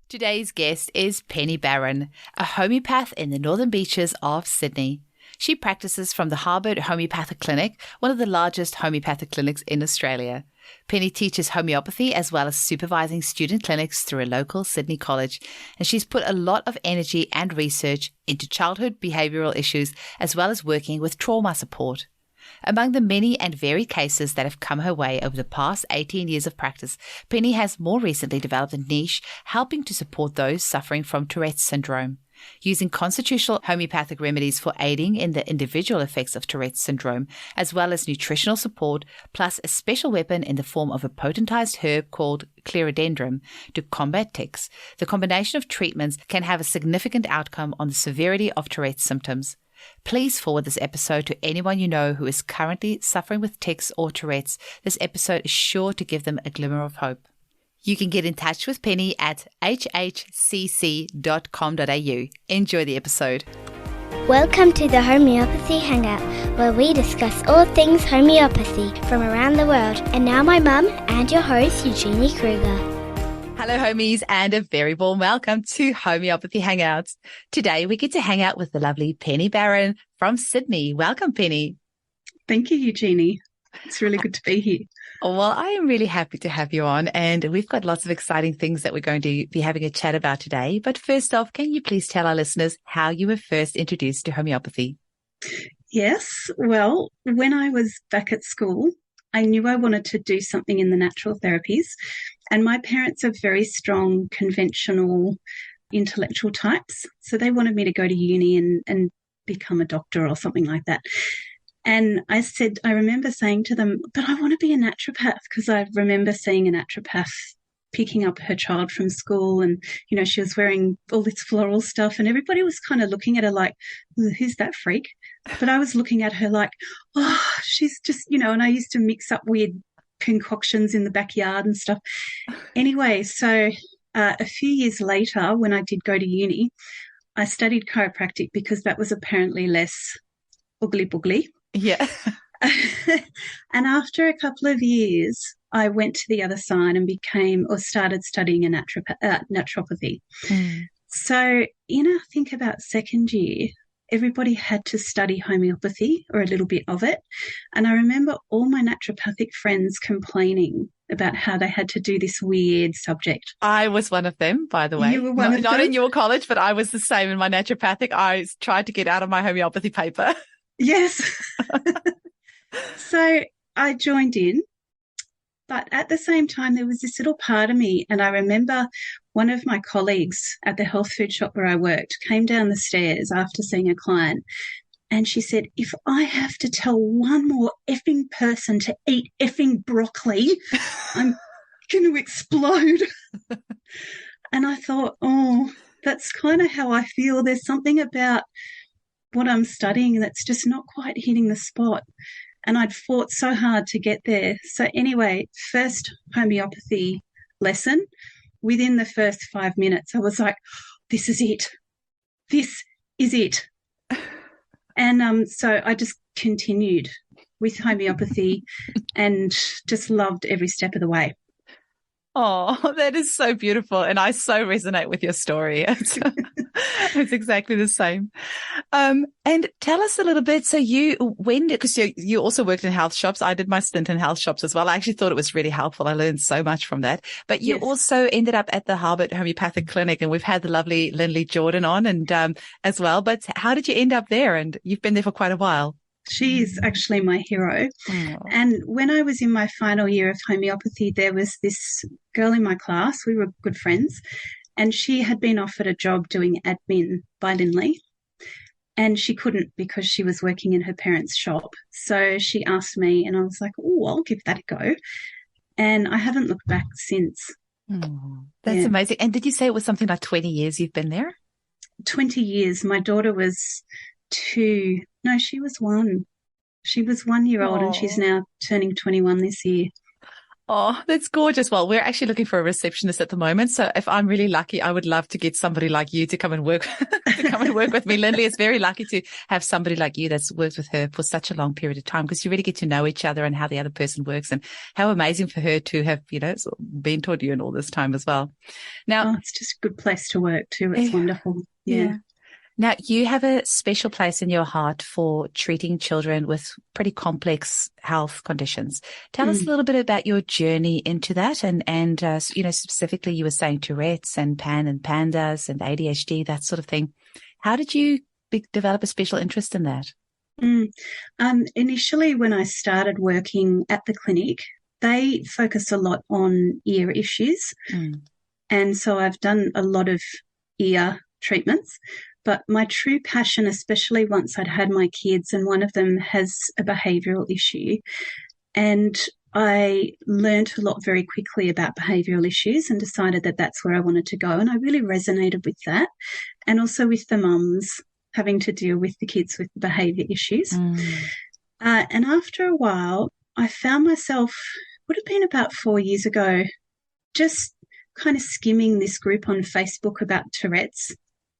Today's guest is Penny Barron, a homeopath in the northern beaches of Sydney. She practices from the Harbord Homeopathic Clinic, one of the largest homeopathic clinics in Australia. Penny teaches homeopathy as well as supervising student clinics through a local Sydney college, and she's put a lot of energy and research into childhood behavioural issues as well as working with trauma support. Among the many and varied cases that have come her way over the past 18 years of practice, Penny has more recently developed a niche helping to support those suffering from Tourette syndrome. Using constitutional homeopathic remedies for aiding in the individual effects of Tourette syndrome, as well as nutritional support, plus a special weapon in the form of a potentized herb called clerodendron to combat tics, the combination of treatments can have a significant outcome on the severity of Tourette's symptoms. Please forward this episode to anyone you know who is currently suffering with tics or Tourette's. This episode is sure to give them a glimmer of hope. You can get in touch with Penny at hhcc.com.au. Enjoy the episode. Welcome to the Homeopathy Hangout, where we discuss all things homeopathy from around the world. And now my mum and your host, Eugenie Kruger. Hello, homies, and a very warm welcome to Homeopathy Hangouts. Today, we get to hang out with the lovely Penny Barron from Sydney. Welcome, Penny. Thank you, Eugenie. It's really good to be here. Well, I am really happy to have you on, and we've got lots of exciting things that we're going to be having a chat about today. But first off, can you please tell our listeners how you were first introduced to homeopathy? Yes. Well, when I was back at school, I knew I wanted to do something in the natural therapies. And my parents are very strong, conventional, intellectual types. So they wanted me to go to uni and become a doctor or something like that. And I remember saying to them, but I want to be a naturopath, because I remember seeing a naturopath picking up her child from school and, you know, she was wearing all this floral stuff and everybody was kind of looking at her like, who's that freak? But I was looking at her like, oh, she's just, you know, and I used to mix up weird concoctions in the backyard and stuff. Anyway, so a few years later, when I did go to uni, I studied chiropractic because that was apparently less boogly. Yeah. And after a couple of years, I went to the other side and started studying a naturopathy. So in, I think, about second year, everybody had to study homeopathy or a little bit of it. And I remember all my naturopathic friends complaining about how they had to do this weird subject. I was one of them, by the way. You were one of them? Not in your college, but I was the same in my naturopathic. I tried to get out of my homeopathy paper. Yes. So I joined in, but at the same time, there was this little part of me, and I remember one of my colleagues at the health food shop where I worked came down the stairs after seeing a client, and she said, if I have to tell one more effing person to eat effing broccoli, I'm going to explode. And I thought, oh, that's kind of how I feel. There's something about what I'm studying that's just not quite hitting the spot. And I'd fought so hard to get there. So anyway, first homeopathy lesson, within the first 5 minutes, I was like, this is it. This is it. And so I just continued with homeopathy and just loved every step of the way. Oh, that is so beautiful. And I so resonate with your story. It's exactly the same. And tell us a little bit. So because you also worked in health shops. I did my stint in health shops as well. I actually thought it was really helpful. I learned so much from that. But you also ended up at the Harbord Homeopathic Clinic, and we've had the lovely Lindley Jordan on and as well. But how did you end up there? And you've been there for quite a while. She is actually my hero. Oh. And when I was in my final year of homeopathy, there was this girl in my class. We were good friends. And she had been offered a job doing admin by Lindley. And she couldn't because she was working in her parents' shop. So she asked me, and I was like, oh, I'll give that a go. And I haven't looked back since. Oh, that's amazing. And did you say it was something like 20 years you've been there? 20 years. My daughter was 2. No, she was 1. She was 1 year old and she's now turning 21 this year. Oh, that's gorgeous. Well, we're actually looking for a receptionist at the moment. So if I'm really lucky, I would love to get somebody like you to come and work, with me. Lindley is very lucky to have somebody like you that's worked with her for such a long period of time, because you really get to know each other and how the other person works, and how amazing for her to have, sort of mentored you in all this time as well. Now, it's just a good place to work too. It's wonderful. Yeah. Now, you have a special place in your heart for treating children with pretty complex health conditions. Tell us a little bit about your journey into that, and specifically you were saying Tourette's and Pans and Pandas and ADHD, that sort of thing. How did you develop a special interest in that? Initially, when I started working at the clinic, they focus a lot on ear issues. And so I've done a lot of ear treatments. But my true passion, especially once I'd had my kids, and one of them has a behavioural issue, and I learnt a lot very quickly about behavioural issues and decided that that's where I wanted to go. And I really resonated with that, and also with the mums having to deal with the kids with behaviour issues. And after a while, I found myself, would have been about 4 years ago, just kind of skimming this group on Facebook about Tourette's.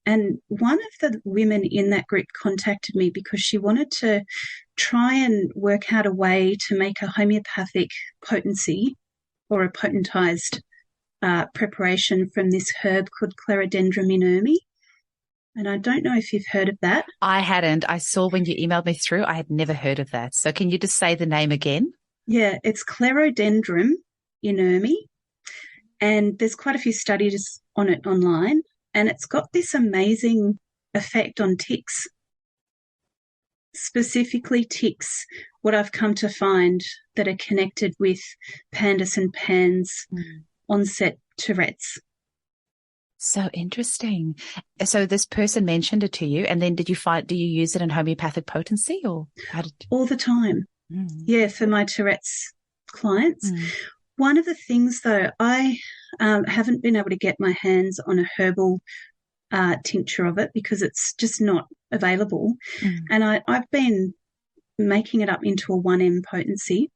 And one of the women in that group contacted me because she wanted to try and work out a way to make a homeopathic potency, or a potentized preparation from this herb called Clerodendron inermi. And I don't know if you've heard of that. I hadn't. I saw when you emailed me through, I had never heard of that. So can you just say the name again? Yeah, it's Clerodendron inermi. And there's quite a few studies on it online. And it's got this amazing effect on tics, specifically tics, what I've come to find that are connected with Pandas and Pans onset Tourette's. So interesting. So this person mentioned it to you, and then do you use it in homeopathic potency, or how did you? All the time. Yeah, for my Tourette's clients. One of the things, though, I haven't been able to get my hands on a herbal tincture of it because it's just not available. And I've been making it up into a 1M potency,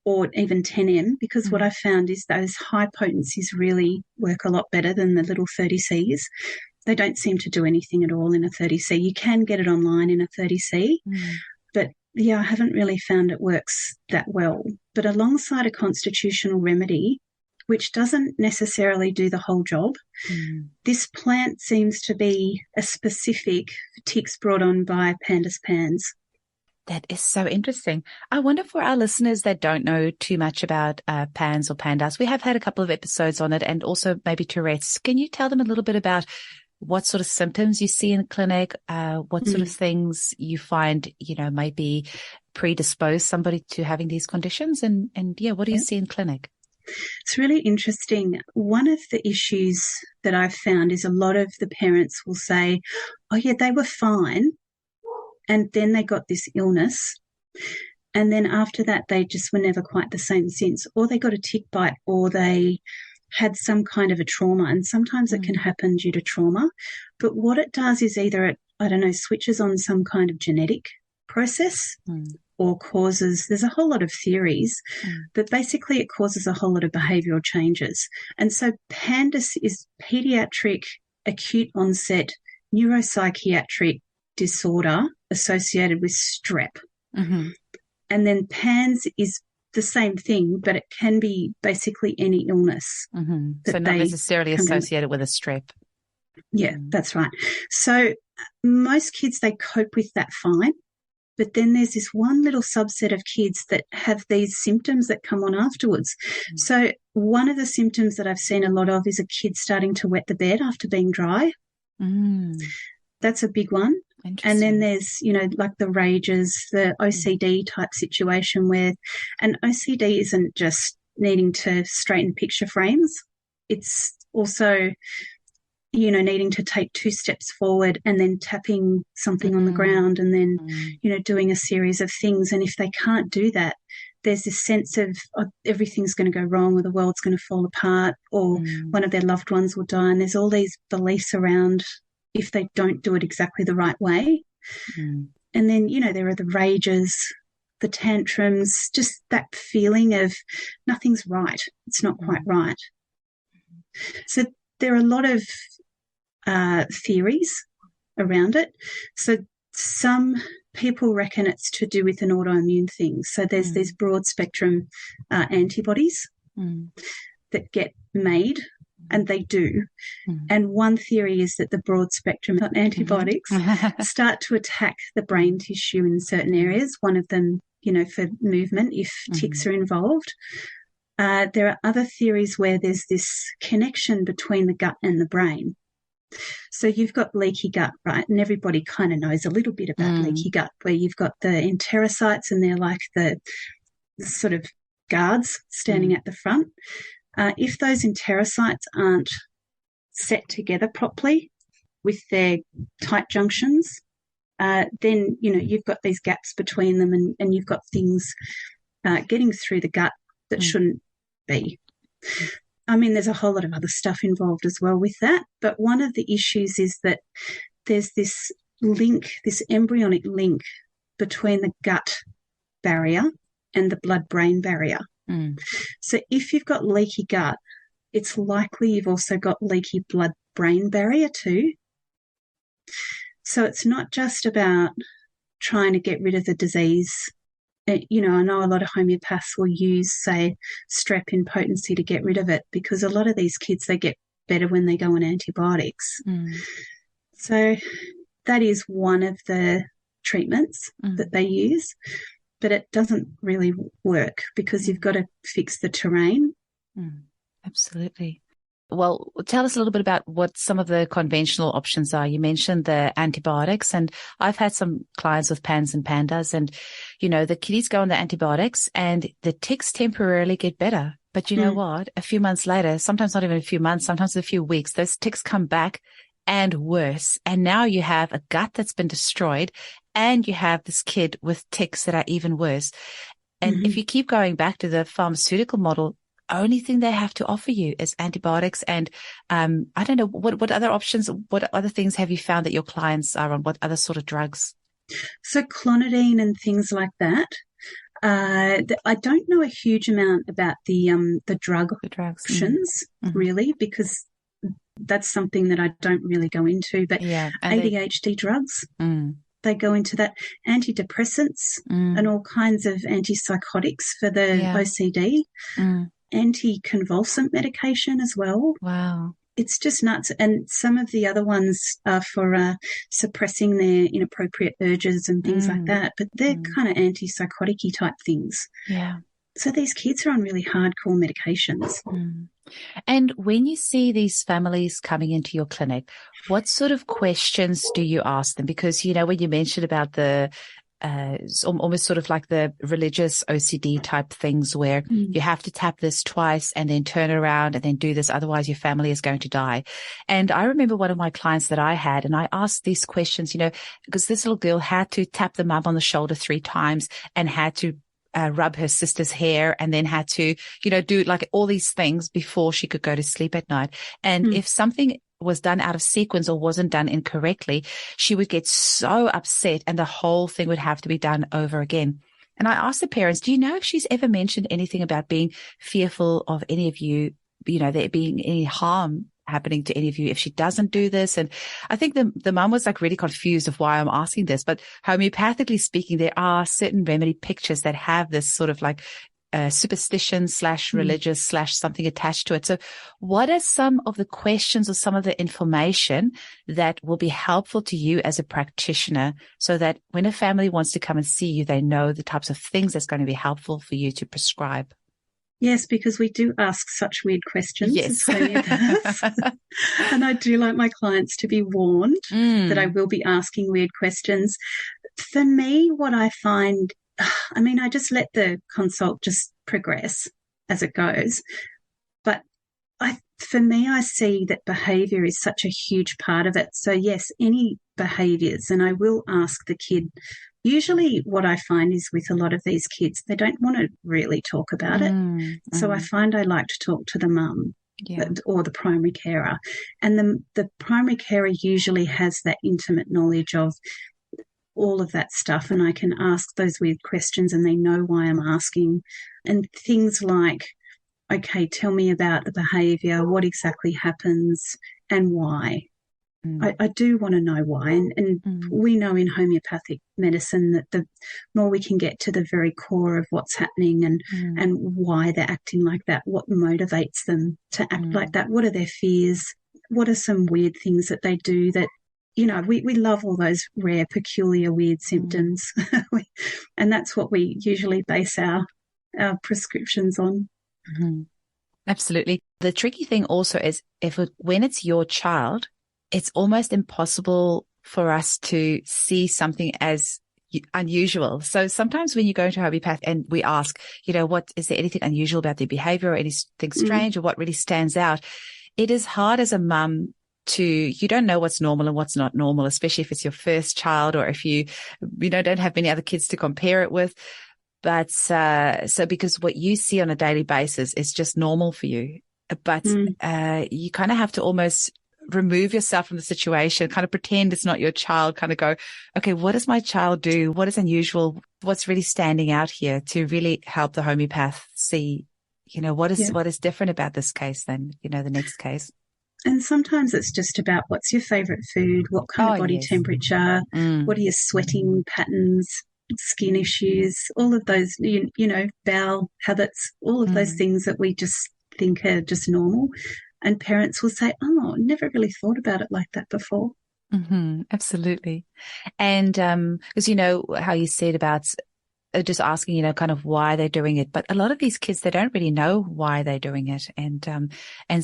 or even 10M, because what I found is those high potencies really work a lot better than the little 30Cs. They don't seem to do anything at all in a 30C. You can get it online in a 30C, but I haven't really found it works that well. But alongside a constitutional remedy, which doesn't necessarily do the whole job, this plant seems to be a specific tics brought on by Pandas Pans. That is so interesting. I wonder, for our listeners that don't know too much about Pans or Pandas, we have had a couple of episodes on it, and also maybe Tourette's. Can you tell them a little bit about what sort of symptoms you see in the clinic, what sort of things you find, might be predispose somebody to having these conditions, and what do you see in clinic? It's really interesting. One of the issues that I've found is a lot of the parents will say, oh yeah, they were fine, and then they got this illness, and then after that they just were never quite the same since, or they got a tick bite, or they had some kind of a trauma, and sometimes it can happen due to trauma. But what it does is either it, switches on some kind of genetic process, or causes, there's a whole lot of theories, but basically it causes a whole lot of behavioural changes. And so Pandas is pediatric acute onset neuropsychiatric disorder associated with strep. And then Pans is the same thing, but it can be basically any illness. So not necessarily associated with a strep. Yeah, that's right. So most kids, they cope with that fine. But then there's this one little subset of kids that have these symptoms that come on afterwards. So one of the symptoms that I've seen a lot of is a kid starting to wet the bed after being dry. That's a big one. And then there's, like the rages, the OCD type situation where, and OCD isn't just needing to straighten picture frames. It's also, needing to take 2 steps forward and then tapping something on the ground, and then, doing a series of things. And if they can't do that, there's this sense of everything's going to go wrong, or the world's going to fall apart, or one of their loved ones will die. And there's all these beliefs around if they don't do it exactly the right way. And then, there are the rages the tantrums, just that feeling of nothing's right. It's not quite right. So there are a lot of theories around it. So some people reckon it's to do with an autoimmune thing. So there's these broad spectrum antibodies that get made, and they do. And one theory is that the broad spectrum antibiotics start to attack the brain tissue in certain areas, one of them, for movement, if tics are involved. There are other theories where there's this connection between the gut and the brain. So you've got leaky gut, right? And everybody kind of knows a little bit about leaky gut, where you've got the enterocytes, and they're like the sort of guards standing at the front. If those enterocytes aren't set together properly with their tight junctions, then, you've got these gaps between them, and you've got things getting through the gut that shouldn't be. I mean, there's a whole lot of other stuff involved as well with that. But one of the issues is that there's this link, this embryonic link between the gut barrier and the blood-brain barrier. So if you've got leaky gut, it's likely you've also got leaky blood-brain barrier too. So it's not just about trying to get rid of the disease. I know a lot of homeopaths will use, say, strep in potency to get rid of it, because a lot of these kids, they get better when they go on antibiotics. So that is one of the treatments that they use, but it doesn't really work because you've got to fix the terrain. Absolutely. Well, tell us a little bit about what some of the conventional options are. You mentioned the antibiotics, and I've had some clients with Pans and Pandas, and, the kiddies go on the antibiotics and the tics temporarily get better. But you know what? A few months later, sometimes not even a few months, sometimes a few weeks, those tics come back and worse. And now you have a gut that's been destroyed, and you have this kid with tics that are even worse. And if you keep going back to the pharmaceutical model, only thing they have to offer you is antibiotics. And I don't know, what other options, what other things have you found that your clients are on? What other sort of drugs? So clonidine and things like that. I don't know a huge amount about the drugs. Options, really, because that's something that I don't really go into. But ADHD drugs, they go into that. Antidepressants and all kinds of antipsychotics for the OCD. Anticonvulsant medication as well. Wow. It's just nuts. And some of the other ones are for suppressing their inappropriate urges and things like that. But they're kind of antipsychotic-y type things. Yeah. So these kids are on really hardcore medications. And when you see these families coming into your clinic, what sort of questions do you ask them? Because, when you mentioned about the almost sort of like the religious OCD type things where you have to tap this twice and then turn around and then do this. Otherwise your family is going to die. And I remember one of my clients that I had, and I asked these questions, because this little girl had to tap the mum on the shoulder 3 times and had to rub her sister's hair, and then had to, do like all these things before she could go to sleep at night. And if something was done out of sequence or wasn't done incorrectly, she would get so upset and the whole thing would have to be done over again. And I asked the parents, do you know if she's ever mentioned anything about being fearful of any of you, there being any harm happening to any of you if she doesn't do this? And I think the mum was like really confused of why I'm asking this, but homeopathically speaking, there are certain remedy pictures that have this sort of like superstition / religious / something attached to it. So what are some of the questions or some of the information that will be helpful to you as a practitioner, so that when a family wants to come and see you, they know the types of things that's going to be helpful for you to prescribe? Yes, because we do ask such weird questions. Yes. And I do like my clients to be warned that I will be asking weird questions. For me, what I find, I just let the consult just progress as it goes. But for me, I see that behaviour is such a huge part of it. So yes, any behaviours, and I will ask the kid. Usually what I find is with a lot of these kids, they don't want to really talk about it. So I find I like to talk to the mum or the primary carer. And the primary carer usually has that intimate knowledge of all of that stuff, and I can ask those weird questions and they know why I'm asking. And things like, okay, tell me about the behaviour, what exactly happens and why. I do want to know why. And we know in homeopathic medicine that the more we can get to the very core of what's happening and why they're acting like that, what motivates them to act like that, what are their fears, what are some weird things that they do that, you know, we love all those rare, peculiar, weird symptoms. And that's what we usually base our prescriptions on. Absolutely. The tricky thing also is when it's your child, it's almost impossible for us to see something as unusual. So sometimes when you go into a homeopath and we ask, you know, what is there anything unusual about their behavior or anything strange or what really stands out? It is hard as a mum you don't know what's normal and what's not normal, especially if it's your first child or if you don't have many other kids to compare it with. But so because what you see on a daily basis is just normal for you, but you kind of have to almost remove yourself from the situation, kind of pretend it's not your child, kind of go, okay, what does my child do? What is unusual? What's really standing out here to really help the homeopath see, you know, what is different about this case than, you know, the next case. And sometimes it's just about what's your favourite food, what kind of body temperature, what are your sweating patterns, skin issues, all of those, you know, bowel habits, all of those things that we just think are just normal. And parents will say, oh, never really thought about it like that before. Absolutely. And because, you know, how you said about just asking, you know, kind of why they're doing it. But a lot of these kids, they don't really know why they're doing it. And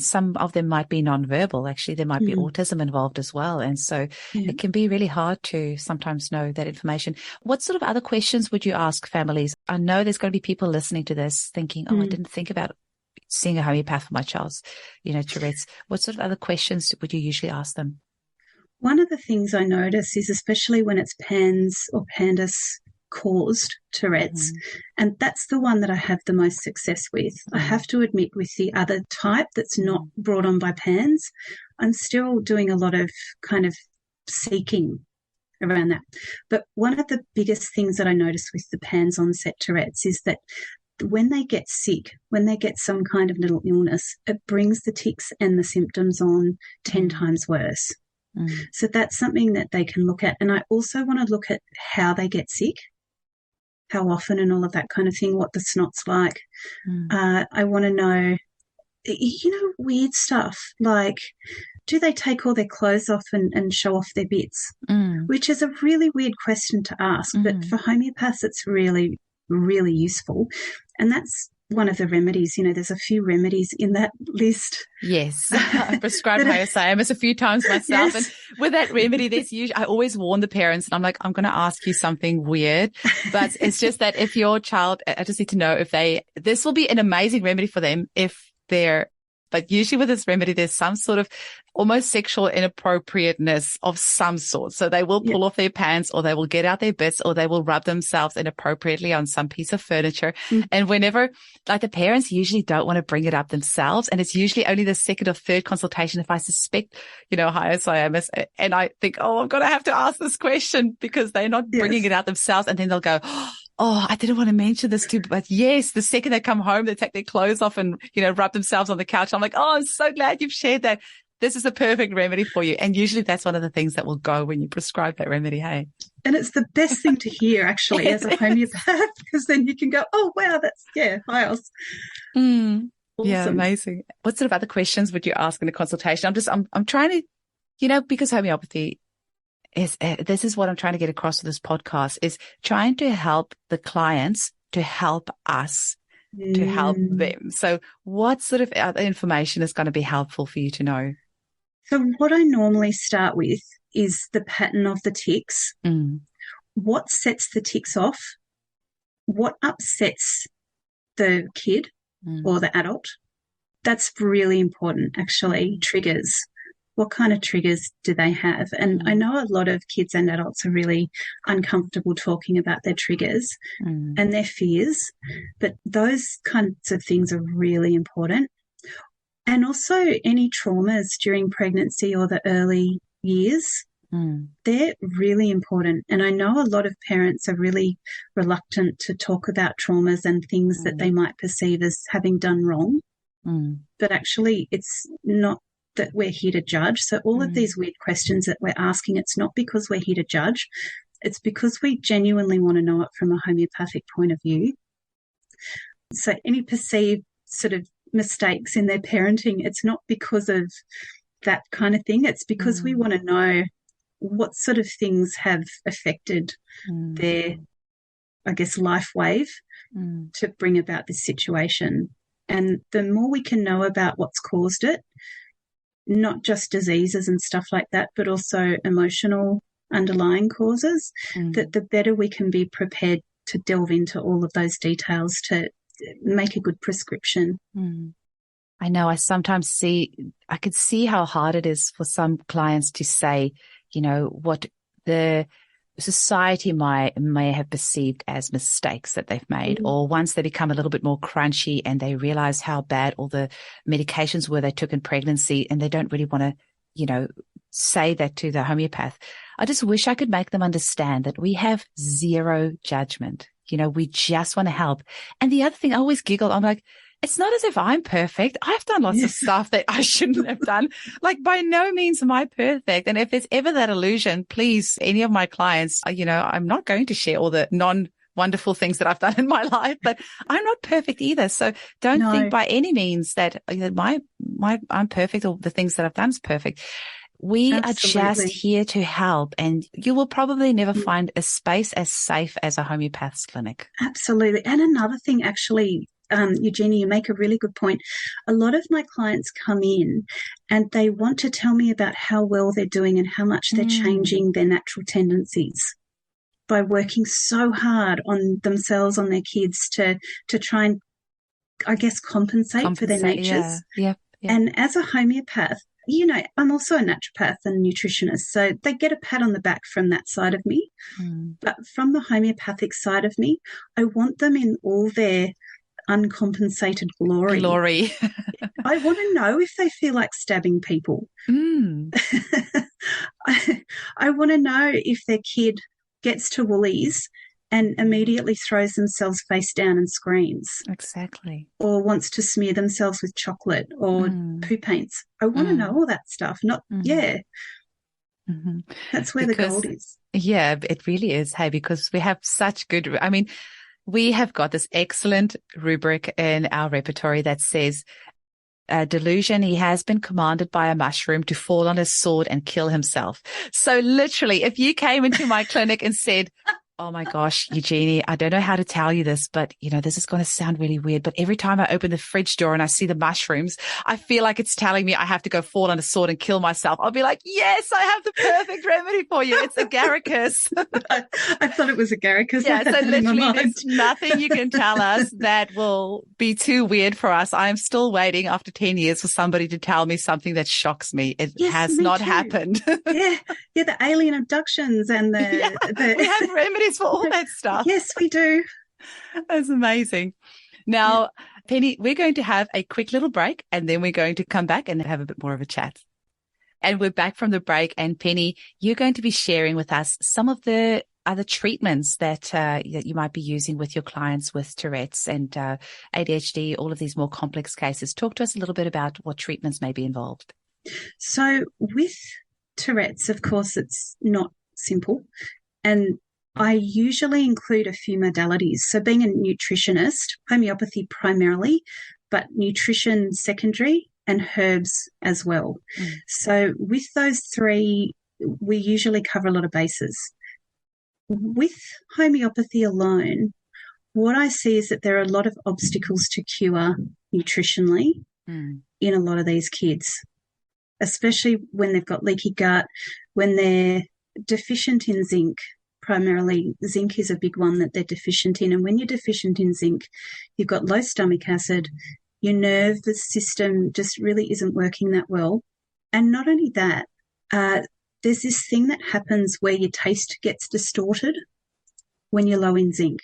some of them might be nonverbal. Actually, there might be autism involved as well. And so it can be really hard to sometimes know that information. What sort of other questions would you ask families? I know there's going to be people listening to this thinking, I didn't think about seeing a homeopath for my child's, you know, Tourette's. What sort of other questions would you usually ask them? One of the things I notice is, especially when it's Pans or Pandas caused Tourette's, and that's the one that I have the most success with. I have to admit, with the other type that's not brought on by Pans, I'm still doing a lot of kind of seeking around that. But one of the biggest things that I notice with the Pans onset Tourette's is that when they get sick, when they get some kind of little illness, it brings the tics and the symptoms on 10 times worse. So that's something that they can look at. And I also want to look at how they get sick, how often and all of that kind of thing, what the snot's like. I want to know, you know, weird stuff like, do they take all their clothes off and show off their bits? Which is a really weird question to ask, but for homeopaths it's really, really useful. And that's one of the remedies. You know, there's a few remedies in that list. Yes. I've prescribed hyoscyamus a few times myself. And with that remedy, I always warn the parents, and I'm like, I'm going to ask you something weird, but it's just that if your child, I just need to know this will be an amazing remedy for them but usually with this remedy, there's some sort of almost sexual inappropriateness of some sort. So they will pull off their pants, or they will get out their bits, or they will rub themselves inappropriately on some piece of furniture. And whenever, like, the parents usually don't want to bring it up themselves. And it's usually only the second or third consultation if I suspect, you know, hyoscyamus. And I think, I'm going to have to ask this question because they're not bringing it out themselves. And then they'll go, oh, I didn't want to mention this too, but yes, the second they come home, they take their clothes off and, you know, rub themselves on the couch. I'm like, oh, I'm so glad you've shared that. This is a perfect remedy for you. And usually that's one of the things that will go when you prescribe that remedy. Hey. And it's the best thing to hear, actually, as a homeopath, because then you can go, oh, wow, that's, hyos. Awesome. Yeah, amazing. What sort of other questions would you ask in a consultation? I'm trying to, you know, because homeopathy this is what I'm trying to get across with this podcast, is trying to help the clients to help us to help them. So what sort of other information is going to be helpful for you to know? So what I normally start with is the pattern of the tics. What sets the tics off? What upsets the kid or the adult? That's really important, actually. Triggers. What kind of triggers do they have? And I know a lot of kids and adults are really uncomfortable talking about their triggers and their fears, but those kinds of things are really important. And also any traumas during pregnancy or the early years They're really important. And I know a lot of parents are really reluctant to talk about traumas and things that they might perceive as having done wrong. But actually, it's not that we're here to judge. So all of these weird questions that we're asking, it's not because we're here to judge. It's because we genuinely want to know it from a homeopathic point of view. So any perceived sort of mistakes in their parenting, it's not because of that kind of thing. It's because we want to know what sort of things have affected their, I guess, life wave to bring about this situation. And the more we can know about what's caused it, not just diseases and stuff like that, but also emotional underlying causes, that the better we can be prepared to delve into all of those details to make a good prescription. I know I sometimes I could see how hard it is for some clients to say, what the society may have perceived as mistakes that they've made, or once they become a little bit more crunchy and they realize how bad all the medications were they took in pregnancy, and they don't really want to, say that to the homeopath. I just wish I could make them understand that we have zero judgment. We just want to help. And the other thing, I always giggle. I'm like, it's not as if I'm perfect. I've done lots of stuff that I shouldn't have done. Like, by no means am I perfect. And if there's ever that illusion, please, any of my clients, I'm not going to share all the non-wonderful things that I've done in my life, but I'm not perfect either. So don't think by any means that I'm perfect or the things that I've done is perfect. We are just here to help, and you will probably never find a space as safe as a homeopath's clinic. Absolutely. And another thing, actually, Eugenie, you make a really good point. A lot of my clients come in and they want to tell me about how well they're doing and how much they're changing their natural tendencies by working so hard on themselves, on their kids to try and, I guess, compensate for their natures. Yeah. And as a homeopath, I'm also a naturopath and nutritionist, so they get a pat on the back from that side of me. But from the homeopathic side of me, I want them in all their uncompensated glory. I want to know if they feel like stabbing people. I want to know if their kid gets to Woolies and immediately throws themselves face down and screams. Exactly. Or wants to smear themselves with chocolate or poo paints. I want to know all that stuff. That's where the gold is. Yeah, it really is. Hey, because we have such good, we have got this excellent rubric in our repertory that says, delusion, he has been commanded by a mushroom to fall on his sword and kill himself. So literally, if you came into my clinic and said, oh my gosh, Eugenie, I don't know how to tell you this, but this is going to sound really weird, but every time I open the fridge door and I see the mushrooms, I feel like it's telling me I have to go fall on a sword and kill myself. I'll be like, yes, I have the perfect remedy for you. It's agaricus. I thought it was agaricus. Yeah, so literally there's nothing you can tell us that will be too weird for us. I'm still waiting after 10 years for somebody to tell me something that shocks me. It has not happened. Yeah, the alien abductions and we have remedies for all that stuff. Yes, we do. That's amazing. Now, Penny, we're going to have a quick little break and then we're going to come back and have a bit more of a chat. And we're back from the break, and Penny, you're going to be sharing with us some of the other treatments that you might be using with your clients with Tourette's and ADHD, all of these more complex cases. Talk to us a little bit about what treatments may be involved. So with Tourette's, of course, it's not simple. And I usually include a few modalities. So being a nutritionist, homeopathy primarily, but nutrition secondary and herbs as well. So with those three, we usually cover a lot of bases. With homeopathy alone, what I see is that there are a lot of obstacles to cure nutritionally in a lot of these kids, especially when they've got leaky gut, when they're deficient in zinc. Primarily, zinc is a big one that they're deficient in. And when you're deficient in zinc, you've got low stomach acid, your nervous system just really isn't working that well. And not only that, there's this thing that happens where your taste gets distorted when you're low in zinc.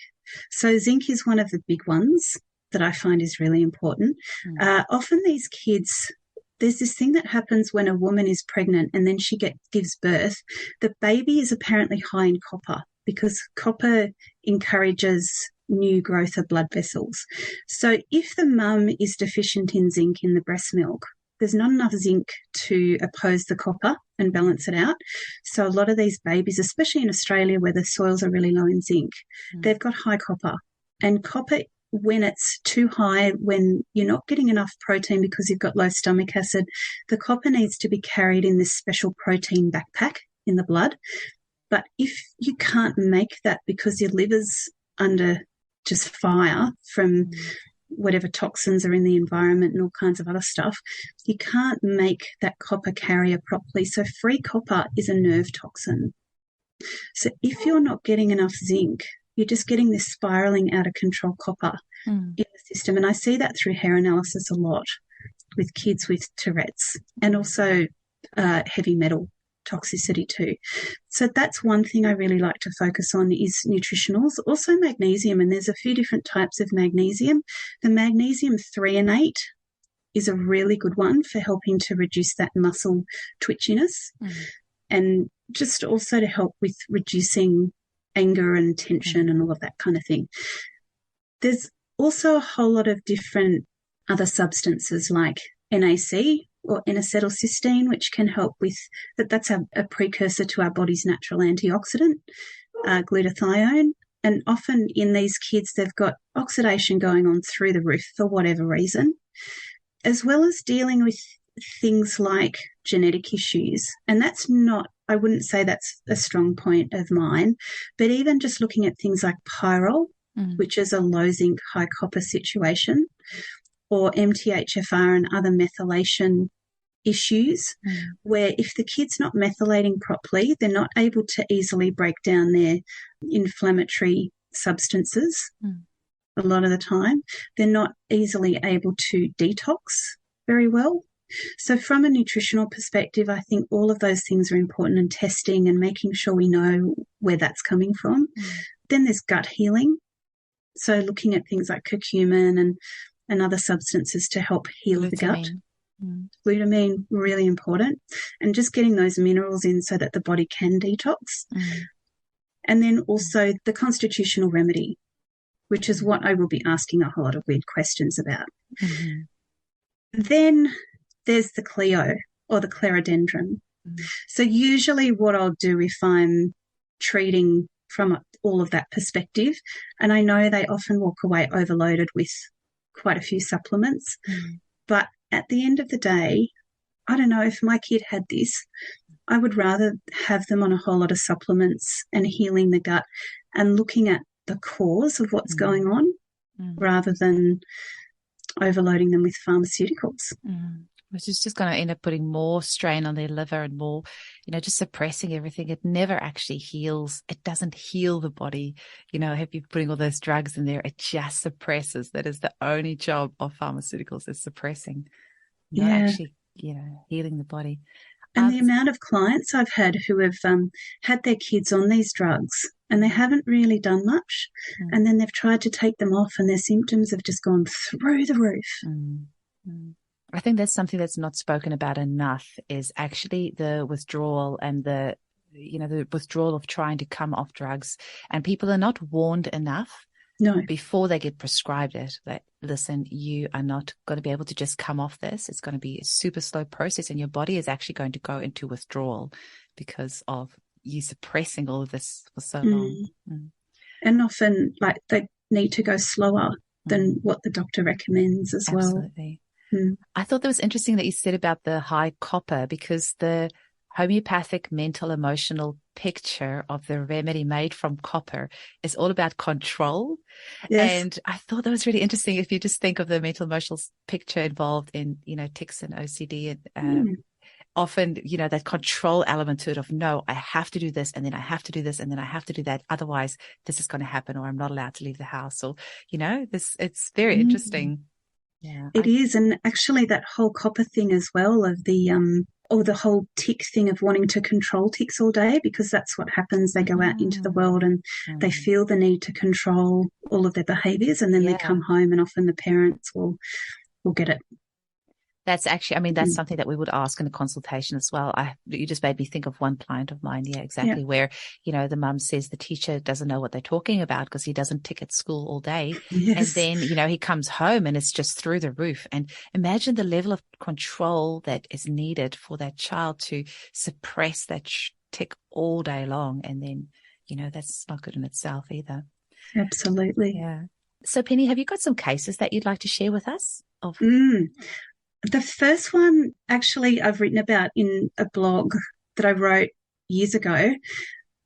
So zinc is one of the big ones that I find is really important. Often these kids there's this thing that happens when a woman is pregnant and then she gives birth. The baby is apparently high in copper because copper encourages new growth of blood vessels. So if the mum is deficient in zinc in the breast milk, there's not enough zinc to oppose the copper and balance it out. So a lot of these babies, especially in Australia where the soils are really low in zinc, they've got high copper. And copper, when it's too high, when you're not getting enough protein because you've got low stomach acid, the copper needs to be carried in this special protein backpack in the blood. But if you can't make that because your liver's under just fire from whatever toxins are in the environment and all kinds of other stuff, you can't make that copper carrier properly. So free copper is a nerve toxin. So if you're not getting enough zinc, you're just getting this spiraling out of control copper in the system. And I see that through hair analysis a lot with kids with Tourette's and also heavy metal toxicity too. So that's one thing I really like to focus on is nutritionals. Also magnesium, and there's a few different types of magnesium. The magnesium threonate is a really good one for helping to reduce that muscle twitchiness and just also to help with reducing anger and tension and all of that kind of thing. There's also a whole lot of different other substances like NAC or N-acetylcysteine, which can help with that's a precursor to our body's natural antioxidant, glutathione. And often in these kids, they've got oxidation going on through the roof for whatever reason, as well as dealing with things like genetic issues. And that's not, I wouldn't say that's a strong point of mine, but even just looking at things like pyrrole, which is a low zinc, high copper situation, or MTHFR and other methylation issues, where if the kid's not methylating properly, they're not able to easily break down their inflammatory substances a lot of the time. They're not easily able to detox very well. So from a nutritional perspective, I think all of those things are important, and testing and making sure we know where that's coming from. Then there's gut healing. So looking at things like curcumin and other substances to help heal the gut. Glutamine, really important. And just getting those minerals in so that the body can detox. And then also the constitutional remedy, which is what I will be asking a whole lot of weird questions about. Then there's the Cleo or the clerodendron. So usually what I'll do if I'm treating from all of that perspective, and I know they often walk away overloaded with quite a few supplements, but at the end of the day, I don't know, if my kid had this, I would rather have them on a whole lot of supplements and healing the gut and looking at the cause of what's going on rather than overloading them with pharmaceuticals. Which is just going to end up putting more strain on their liver and more, just suppressing everything. It never actually heals. It doesn't heal the body. If you're putting all those drugs in there, it just suppresses. That is the only job of pharmaceuticals, is suppressing, not actually, healing the body. And the amount of clients I've had who have had their kids on these drugs and they haven't really done much, and then they've tried to take them off and their symptoms have just gone through the roof. I think that's something that's not spoken about enough, is actually the withdrawal and the withdrawal of trying to come off drugs. And people are not warned enough before they get prescribed it, that, listen, you are not going to be able to just come off this. It's going to be a super slow process, and your body is actually going to go into withdrawal because of you suppressing all of this for so long. And often, they need to go slower than what the doctor recommends as well. Absolutely. I thought that was interesting that you said about the high copper, because the homeopathic mental emotional picture of the remedy made from copper is all about control. And I thought that was really interesting. If you just think of the mental emotional picture involved in, tics and OCD, and often, that control element to it of, no, I have to do this, and then I have to do this, and then I have to do that. Otherwise this is going to happen, or I'm not allowed to leave the house, or, it's very interesting. Yeah, it is. And actually that whole copper thing as well of the whole tic thing of wanting to control tics all day, because that's what happens. They go out into the world and they feel the need to control all of their behaviours, and then they come home and often the parents will get it. That's actually, I mean, that's something that we would ask in a consultation as well. You just made me think of one client of mine. Yeah, exactly. Yeah. Where, you know, the mum says the teacher doesn't know what they're talking about because he doesn't tick at school all day. Yes. And then, you know, he comes home and it's just through the roof. And imagine the level of control that is needed for that child to suppress that tick all day long. And then, you know, that's not good in itself either. Absolutely. Yeah. So Penny, have you got some cases that you'd like to share with us? The first one, actually, I've written about in a blog that I wrote years ago.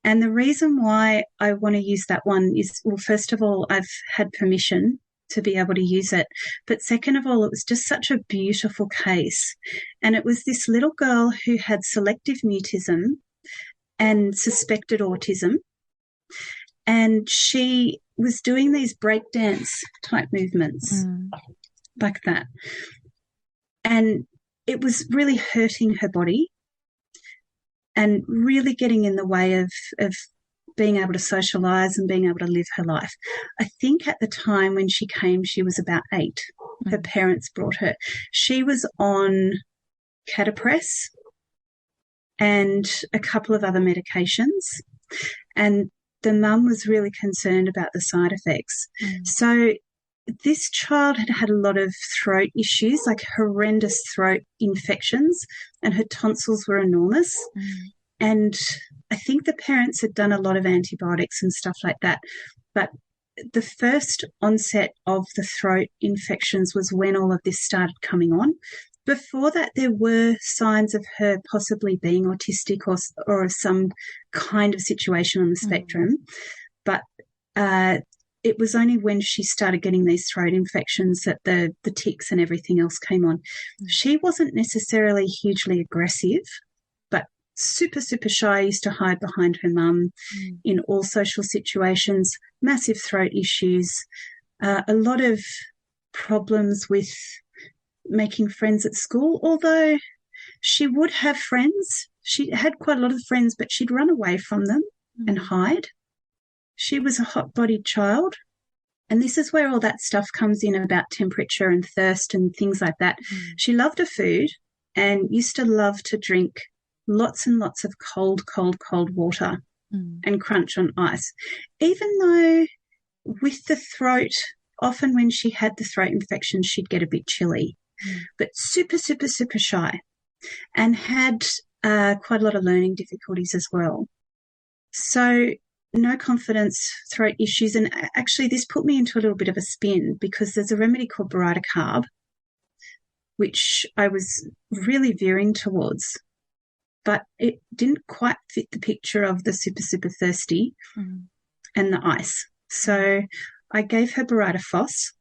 And the reason why I want to use that one is, well, first of all, I've had permission to be able to use it. But second of all, it was just such a beautiful case. And it was this little girl who had selective mutism and suspected autism. And she was doing these breakdance type movements like that. And it was really hurting her body and really getting in the way of being able to socialise and being able to live her life. I think at the time when she came, she was about 8. Her parents brought her. She was on catapress and a couple of other medications. And the mum was really concerned about the side effects. So this child had had a lot of throat issues, like horrendous throat infections, and her tonsils were enormous. And I think the parents had done a lot of antibiotics and stuff like that. But the first onset of the throat infections was when all of this started coming on. Before that, there were signs of her possibly being autistic or some kind of situation on the spectrum. But it was only when she started getting these throat infections that the tics and everything else came on. She wasn't necessarily hugely aggressive, but super, super shy, used to hide behind her mum in all social situations, massive throat issues, a lot of problems with making friends at school, although she would have friends. She had quite a lot of friends, but she'd run away from them and hide. She was a hot-bodied child. And this is where all that stuff comes in about temperature and thirst and things like that. She loved her food and used to love to drink lots and lots of cold water and crunch on ice. Even though with the throat, often when she had the throat infection, she'd get a bit chilly, but super, super, super shy and had quite a lot of learning difficulties as well. So no confidence, throat issues. And actually this put me into a little bit of a spin because there's a remedy called Baryta Carb, which I was really veering towards, but it didn't quite fit the picture of the super, super thirsty and the ice. So I gave her Baryta Phos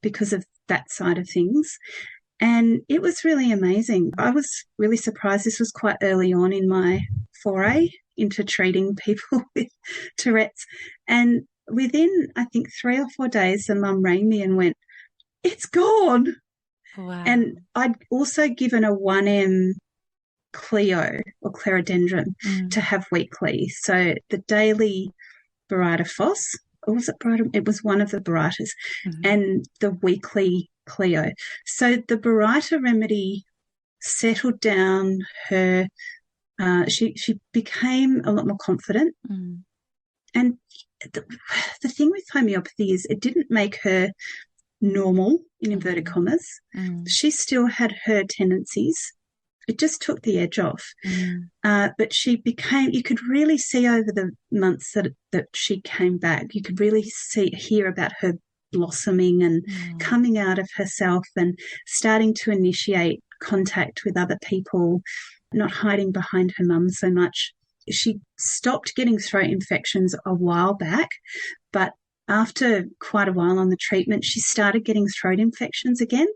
because of that side of things. And it was really amazing. I was really surprised. This was quite early on in my foray into treating people with Tourette's. And within, I think, 3 or 4 days, the mum rang me and went, "It's gone." Wow. And I'd also given a 1M Clio or Clerodendron to have weekly. So the daily Baryta Phos, or was it Baryta? It was one of the Barytas, and the weekly Clio. So the Baryta remedy settled down her. She became a lot more confident. And the thing with homeopathy is it didn't make her normal, in inverted commas. She still had her tendencies. It just took the edge off. But she became, you could really see over the months that she came back, you could really hear about her blossoming and coming out of herself and starting to initiate contact with other people, not hiding behind her mum so much. She stopped getting throat infections a while back, but after quite a while on the treatment, she started getting throat infections again.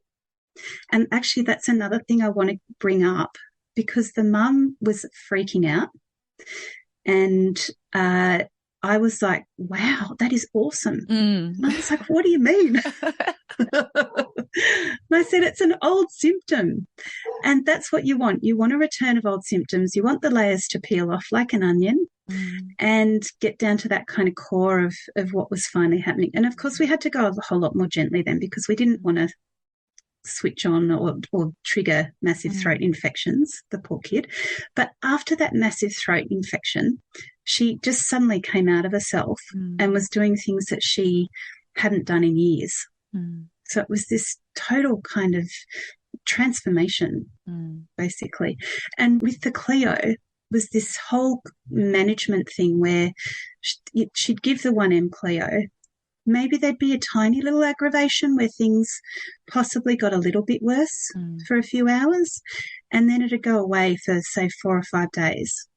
And actually, that's another thing I want to bring up because the mum was freaking out. And I was like, wow, that is awesome. I was like, what do you mean? And I said, it's an old symptom. And that's what you want. You want a return of old symptoms. You want the layers to peel off like an onion and get down to that kind of core of what was finally happening. And, of course, we had to go a whole lot more gently then because we didn't want to switch on or trigger massive throat infections, the poor kid. But after that massive throat infection, she just suddenly came out of herself and was doing things that she hadn't done in years. So it was this total kind of transformation, basically. And with the Cleo was this whole management thing where she'd give the 1M Cleo. Maybe there'd be a tiny little aggravation where things possibly got a little bit worse for a few hours, and then it'd go away for, say, 4 or 5 days,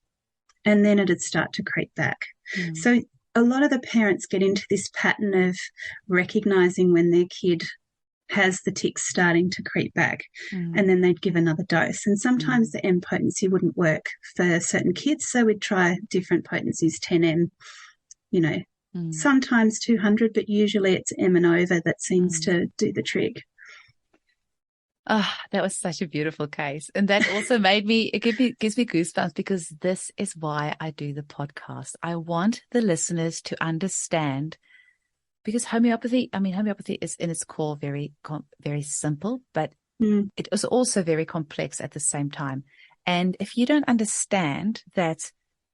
and then it'd start to creep back. So a lot of the parents get into this pattern of recognising when their kid has the tics starting to creep back, and then they'd give another dose. And sometimes the M potency wouldn't work for certain kids, so we'd try different potencies, 10M, you know, sometimes 200, but usually it's M and over that seems to do the trick. Oh, that was such a beautiful case. And that also gives me goosebumps, because this is why I do the podcast. I want the listeners to understand, because homeopathy is in its core very, very simple, but it is also very complex at the same time. And if you don't understand that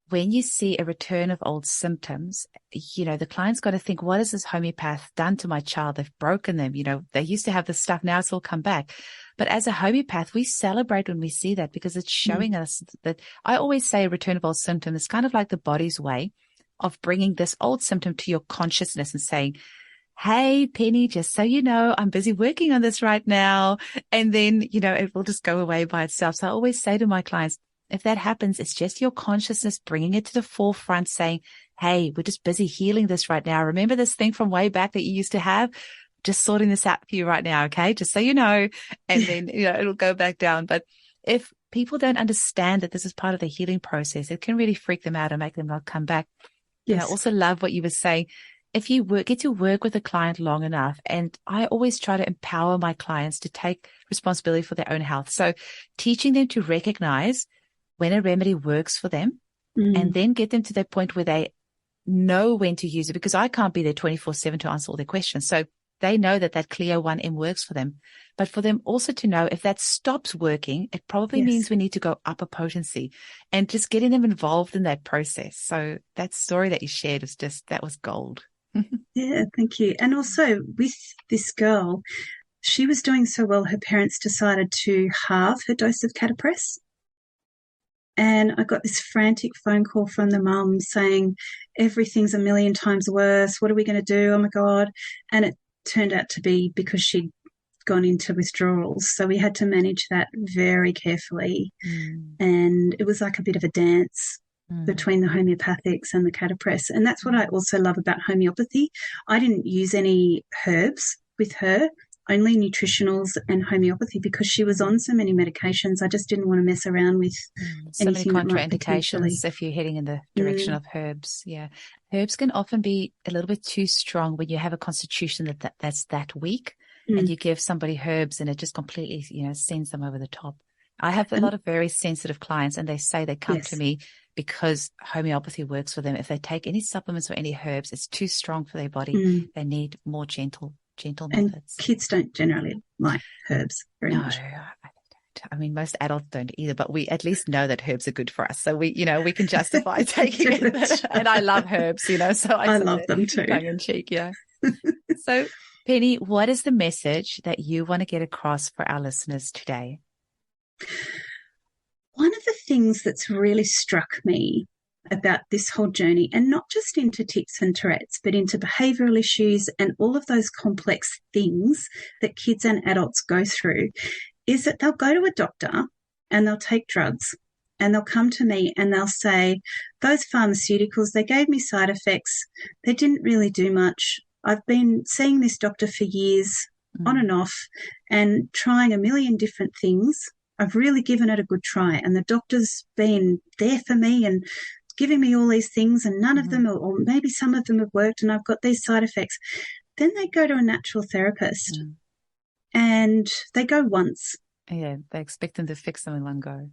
when you see a return of old symptoms, you know, the client's got to think, what has this homeopath done to my child? They've broken them. You know, they used to have this stuff. Now it's all come back. But as a homeopath, we celebrate when we see that, because it's showing us that, I always say a return of old symptom is kind of like the body's way of bringing this old symptom to your consciousness and saying, hey, Penny, just so you know, I'm busy working on this right now. And then, you know, it will just go away by itself. So I always say to my clients, if that happens, it's just your consciousness bringing it to the forefront, saying, hey, we're just busy healing this right now. Remember this thing from way back that you used to have? Just sorting this out for you right now, okay? Just so you know. And then, you know, it'll go back down. But if people don't understand that this is part of the healing process, it can really freak them out and make them not come back. Yes. And I also love what you were saying. If you get to work with a client long enough, and I always try to empower my clients to take responsibility for their own health. So teaching them to recognize when a remedy works for them, and then get them to that point where they know when to use it, because I can't be there 24/7 to answer all their questions. So they know that Cleo 1M works for them. But for them also to know if that stops working, it probably means we need to go up a potency, and just getting them involved in that process. So that story that you shared was that was gold. Yeah, thank you. And also with this girl, she was doing so well, her parents decided to halve her dose of catapress. And I got this frantic phone call from the mum saying, everything's a million times worse. What are we going to do? Oh, my God. And it turned out to be because she'd gone into withdrawals. So we had to manage that very carefully. And it was like a bit of a dance between the homeopathics and the catapress. And that's what I also love about homeopathy. I didn't use any herbs with her, only nutritionals and homeopathy, because she was on so many medications. I just didn't want to mess around with so many contraindications that if you're heading in the direction of herbs. Yeah. Herbs can often be a little bit too strong when you have a constitution that's that weak, and you give somebody herbs and it just completely, you know, sends them over the top. I have a lot of very sensitive clients, and they say they come to me because homeopathy works for them. If they take any supplements or any herbs, it's too strong for their body. They need more gentle methods. And kids don't generally like herbs very much. I mean, most adults don't either, but we at least know that herbs are good for us. So we can justify taking it. And I love herbs, you know, so I love them too. Tongue in cheek, yeah. So Penny, what is the message that you want to get across for our listeners today? One of the things that's really struck me about this whole journey, and not just into tics and Tourette's, but into behavioural issues and all of those complex things that kids and adults go through, is that they'll go to a doctor and they'll take drugs, and they'll come to me and they'll say, those pharmaceuticals, they gave me side effects. They didn't really do much. I've been seeing this doctor for years, on and off, and trying a million different things. I've really given it a good try, and the doctor's been there for me and giving me all these things, and none of them, or maybe some of them have worked, and I've got these side effects. Then they go to a natural therapist and they go once. Yeah, they expect them to fix them in one go.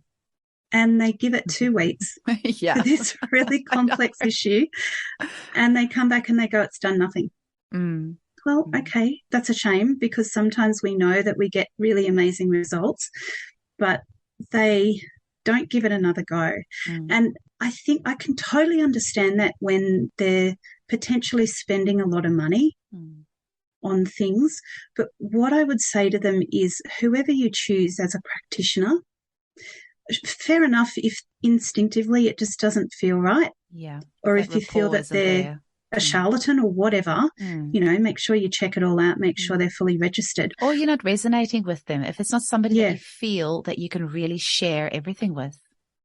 And they give it 2 weeks for this really complex issue, and they come back and they go, it's done nothing. well, okay, that's a shame, because sometimes we know that we get really amazing results, but they don't give it another go. And I think I can totally understand that when they're potentially spending a lot of money on things. But what I would say to them is, whoever you choose as a practitioner, fair enough if instinctively it just doesn't feel right. Yeah. Or if you feel that they're a charlatan or whatever, make sure you check it all out, make sure they're fully registered. Or you're not resonating with them. If it's not somebody that you feel that you can really share everything with.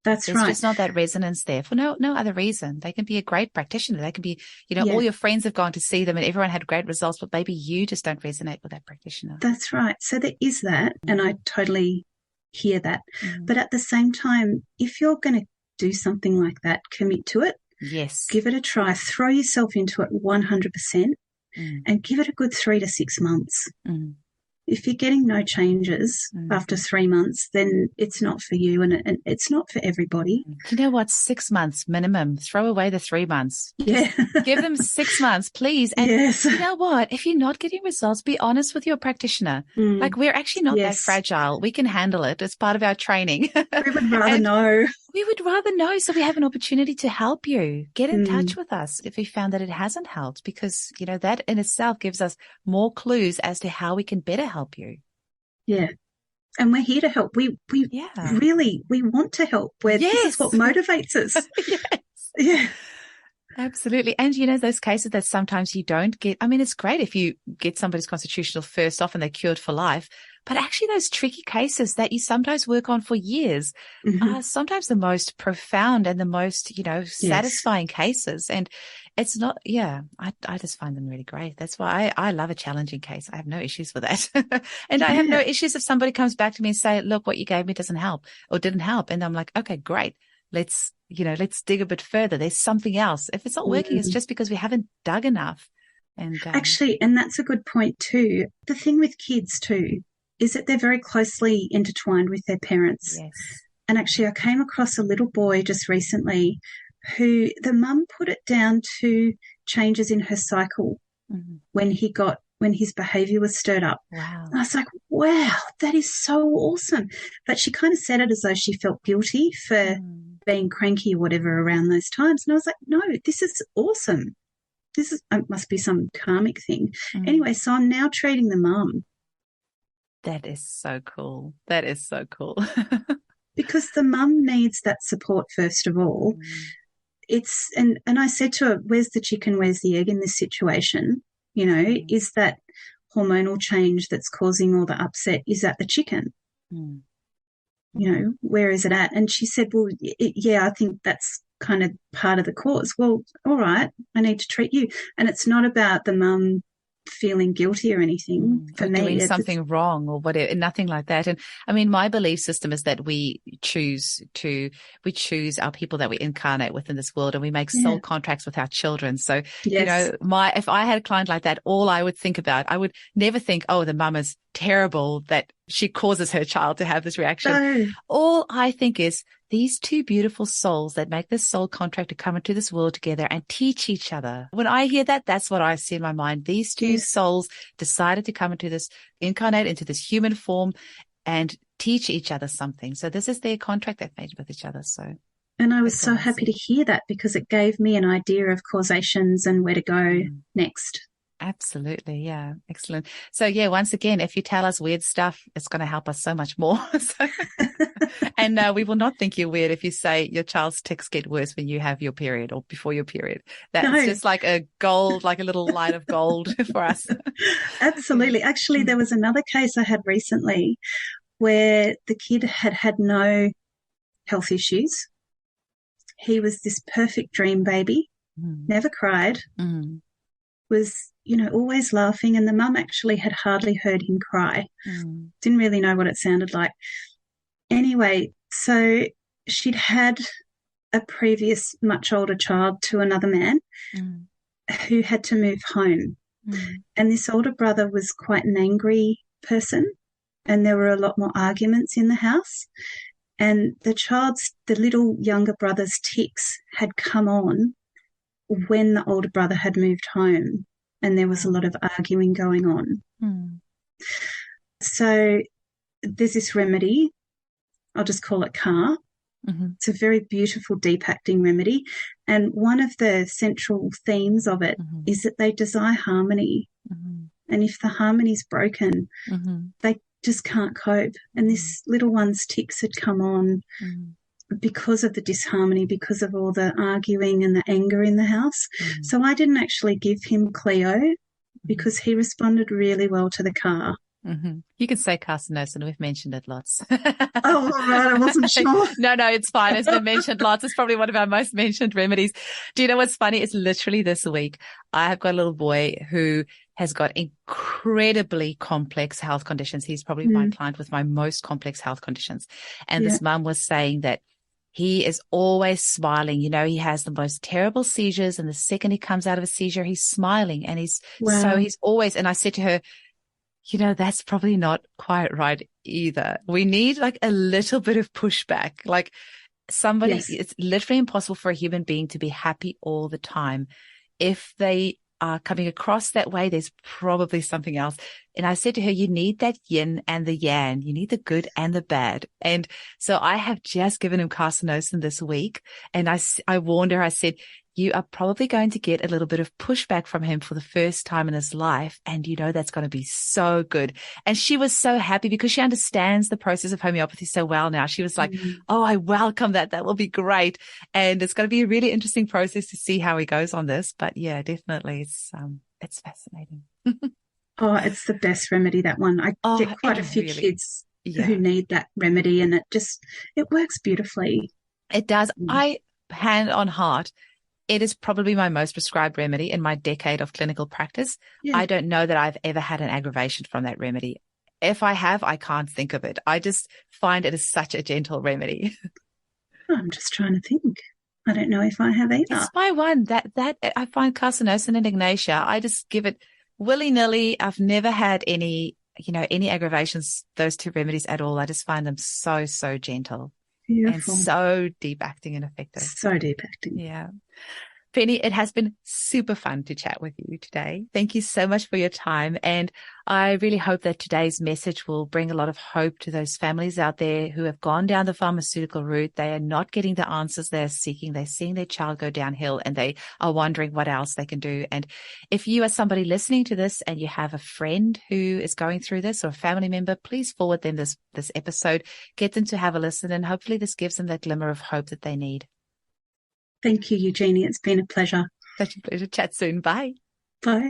There's just not that resonance there for no other reason. They can be a great practitioner. They can be, all your friends have gone to see them and everyone had great results, but maybe you just don't resonate with that practitioner. That's right. So there is that, and I totally hear that. But at the same time, if you're going to do something like that, commit to it. Yes. Give it a try. Throw yourself into it 100% and give it a good 3 to 6 months. If you're getting no changes after 3 months, then it's not for you, and it's not for everybody. You know what? 6 months minimum. Throw away the 3 months. Yeah. Give them 6 months, please. And you know what? If you're not getting results, be honest with your practitioner. Like, we're actually not that fragile. We can handle it. It's part of our training. We would rather know. We would rather know, so we have an opportunity to help you. Get in touch with us if we found that it hasn't helped, because, that in itself gives us more clues as to how we can better help you. Yeah. And we're here to help. We really want to help. This is what motivates us. Yes. Yeah. Absolutely. And, those cases that sometimes you don't get, it's great if you get somebody's constitutional first off and they're cured for life, but actually those tricky cases that you sometimes work on for years are sometimes the most profound and the most, satisfying cases. And it's not, I just find them really great. That's why I love a challenging case. I have no issues with that. And I have no issues if somebody comes back to me and say, look, what you gave me doesn't help or didn't help. And I'm like, okay, great. Let's dig a bit further. There's something else. If it's not working, it's just because we haven't dug enough. And actually, and that's a good point too. The thing with kids too is that they're very closely intertwined with their parents. Yes. And actually, I came across a little boy just recently who the mum put it down to changes in her cycle when his behaviour was stirred up. Wow. And I was like, wow, that is so awesome. But she kind of said it as though she felt guilty for being cranky or whatever around those times. And I was like, no, this is awesome. It must be some karmic thing. Anyway, so I'm now treating the mum. That is so cool. That is so cool. Because the mum needs that support first of all. And I said to her, where's the chicken, where's the egg in this situation? Is that hormonal change that's causing all the upset, is that the chicken? Where is it at? And she said, well, I think that's kind of part of the cause. Well, all right, I need to treat you. And it's not about the mum feeling guilty or anything. For me, doing something wrong or whatever, nothing like that. And my belief system is that we choose our people that we incarnate within this world, and we make soul contracts with our children. So, if I had a client like that, all I would think about, I would never think, oh, the mum is terrible that she causes her child to have this reaction. No. All I think is these two beautiful souls that make this soul contract to come into this world together and teach each other. When I hear that, that's what I see in my mind. These two souls decided to come incarnate into this human form and teach each other something. So this is their contract they've made with each other. And I was so happy to hear that, because it gave me an idea of causations and where to go next. Absolutely. Yeah. Excellent. So once again, if you tell us weird stuff, it's going to help us so much more. And we will not think you're weird if you say your child's tics get worse when you have your period or before your period. That's just like a little light of gold for us. Absolutely. Actually, there was another case I had recently where the kid had no health issues. He was this perfect dream baby, never cried, was, always laughing, and the mum actually had hardly heard him cry. Didn't really know what it sounded like. Anyway, so she'd had a previous much older child to another man who had to move home. And this older brother was quite an angry person, and there were a lot more arguments in the house. And the little younger brother's tics had come on when the older brother had moved home. and there was a lot of arguing going on. Mm. So there's this remedy, I'll just call it CAR. Mm-hmm. It's a very beautiful, deep acting remedy. And one of the central themes of it is that they desire harmony. And if the harmony's broken, they just can't cope. And this little one's tics had come on because of the disharmony, because of all the arguing and the anger in the house. So I didn't actually give him Cleo because he responded really well to the CAR. You can say carcinosin. We've mentioned it lots. Oh, all right. I wasn't sure. No, it's fine. It's been mentioned lots. It's probably one of our most mentioned remedies. Do you know what's funny? It's literally this week. I have got a little boy who has got incredibly complex health conditions. He's probably my client with my most complex health conditions. And this mum was saying that he is always smiling. You know, he has the most terrible seizures. And the second he comes out of a seizure, he's smiling. And he's always, and I said to her, you know, that's probably not quite right either. We need like a little bit of pushback. Like somebody, it's literally impossible for a human being to be happy all the time. If they are coming across that way, there's probably something else. And I said to her, you need that yin and the yang. You need the good and the bad. And so I have just given him carcinosin this week. And I warned her, I said, you are probably going to get a little bit of pushback from him for the first time in his life. And you know, that's going to be so good. And she was so happy because she understands the process of homeopathy so well now. She was like, oh, I welcome that. That will be great. And it's going to be a really interesting process to see how he goes on this. But yeah, definitely it's fascinating. Oh, it's the best remedy, that one. I get quite a few kids who need that remedy, and it works beautifully. It does. Hand on heart, it is probably my most prescribed remedy in my decade of clinical practice. Yeah. I don't know that I've ever had an aggravation from that remedy. If I have, I can't think of it. I just find it is such a gentle remedy. I'm just trying to think. I don't know if I have either. It's my one that I find carcinosin and ignatia. I just give it willy-nilly. I've never had any aggravations, those two remedies at all. I just find them so, so gentle. Beautiful. And so deep acting and effective. So deep acting. Yeah. Penny, it has been super fun to chat with you today. Thank you so much for your time. And I really hope that today's message will bring a lot of hope to those families out there who have gone down the pharmaceutical route. They are not getting the answers they're seeking. They're seeing their child go downhill and they are wondering what else they can do. And if you are somebody listening to this and you have a friend who is going through this or a family member, please forward them this episode, get them to have a listen, and hopefully this gives them that glimmer of hope that they need. Thank you, Eugenie. It's been a pleasure. Such a pleasure. Chat soon. Bye. Bye.